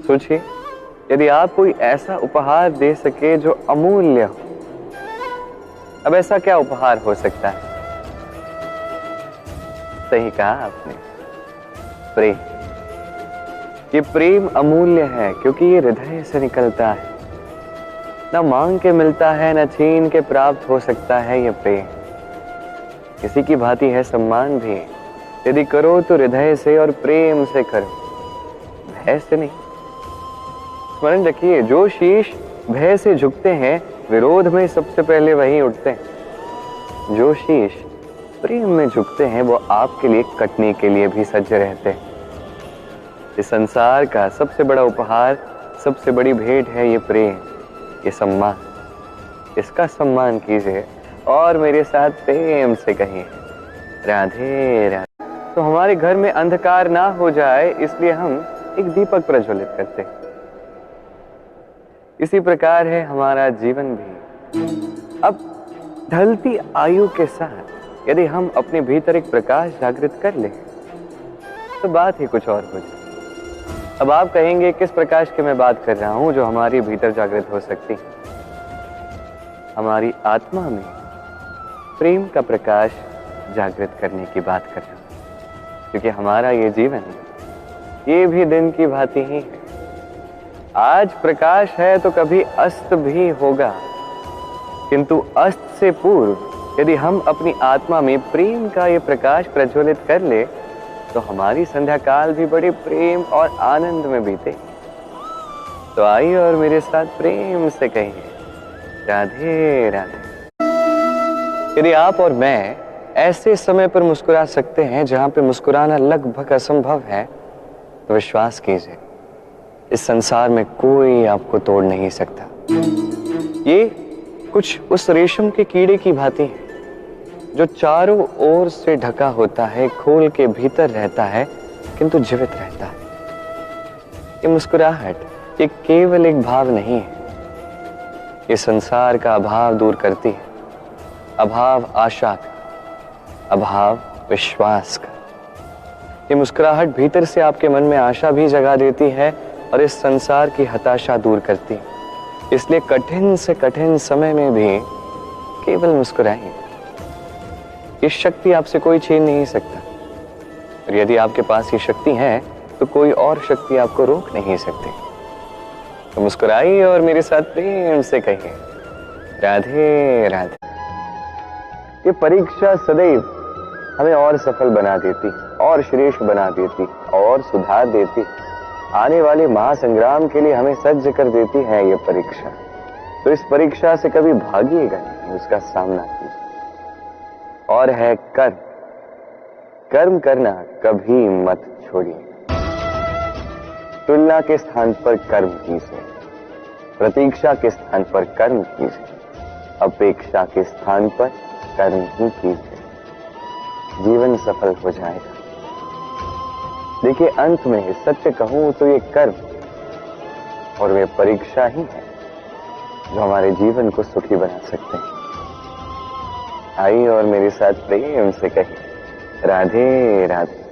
सोचिए, यदि आप कोई ऐसा उपहार दे सके जो अमूल्य हो, अब ऐसा क्या उपहार हो सकता है? सही कहा आपने, प्रेम। ये प्रेम अमूल्य है क्योंकि ये हृदय से निकलता है, न मांग के मिलता है, न छीन के प्राप्त हो सकता है ये प्रेम। किसी की भांति है सम्मान भी, यदि करो तो हृदय से और प्रेम से करो, भय से नहीं। स्मरण रखिए, जो शीश भय से झुकते हैं, विरोध में सबसे पहले वही उठते हैं। जो शीश प्रेम में झुकते हैं, वो आपके लिए कटने के लिए भी सज्ज रहते हैं। इस संसार का सबसे बड़ा उपहार, सबसे बड़ी भेंट है ये प्रेम, ये सम्मान। इसका सम्मान कीजिए और मेरे साथ प्रेम से कहिए, राधे राधे। तो हमारे घर में अंधकार ना हो जाए, इसलिए हम एक दीपक प्रज्वलित करते हैं। इसी प्रकार है हमारा जीवन भी। अब ढलती आयु के साथ यदि हम अपने भीतर एक प्रकाश जागृत कर लें, तो बात ही कुछ और हो जाए। अब आप कहेंगे, किस प्रकाश की मैं बात कर रहा हूं जो हमारी भीतर जागृत हो सकती है? हमारी आत्मा में प्रेम का प्रकाश जागृत करने की बात कर रहा हूं, क्योंकि हमारा ये जीवन, ये भी दिन की भांति ही है। आज प्रकाश है तो कभी अस्त भी होगा, किंतु अस्त से पूर्व यदि हम अपनी आत्मा में प्रेम का ये प्रकाश प्रज्वलित कर ले, तो हमारी संध्या काल भी बड़े प्रेम और आनंद में बीते। तो आइए और मेरे साथ प्रेम से कहिए, राधे राधे। यदि आप और मैं ऐसे समय पर मुस्कुरा सकते हैं जहां पे मुस्कुराना लगभग असंभव है, तो विश्वास कीजिए, इस संसार में कोई आपको तोड़ नहीं सकता। ये कुछ उस रेशम के कीड़े की भांति है जो चारों ओर से ढका होता है, खोल के भीतर रहता है, किंतु जीवित रहता है। ये मुस्कुराहट ये केवल एक भाव नहीं है, ये संसार का अभाव दूर करती है, अभाव आशा का, अभाव विश्वास का। ये मुस्कुराहट भीतर से आपके मन में आशा भी जगा देती है और इस संसार की हताशा दूर करती है। इसलिए कठिन से कठिन समय में भी केवल मुस्कुराइए। ये शक्ति आपसे कोई छीन नहीं सकता, और यदि आपके पास ये शक्ति है तो कोई और शक्ति आपको रोक नहीं सकती। तो मुस्कुराइए और मेरे साथ प्रेम से कहिए, राधे राधे। ये परीक्षा सदैव हमें और सफल बना देती, और श्रेष्ठ बना देती, और सुधार देती। आने वाले महासंग्राम के लिए हमें सज्ज कर देती है ये परीक्षा। तो इस परीक्षा से कभी भागिएगा नहीं, उसका सामना कीजिए। और है कर्म, कर्म करना कभी मत छोड़िए। तुलना के स्थान पर कर्म कीजिए, प्रतीक्षा के स्थान पर कर्म कीजिए, अपेक्षा के स्थान पर कर्म ही कीजिए। जीवन सफल हो जाएगा। देखिए, अंत में सत्य कहूं तो ये कर्म और वे परीक्षा ही है जो हमारे जीवन को सुखी बना सकते हैं। आइए और मेरे साथ प्रेम से कहिए, राधे राधे।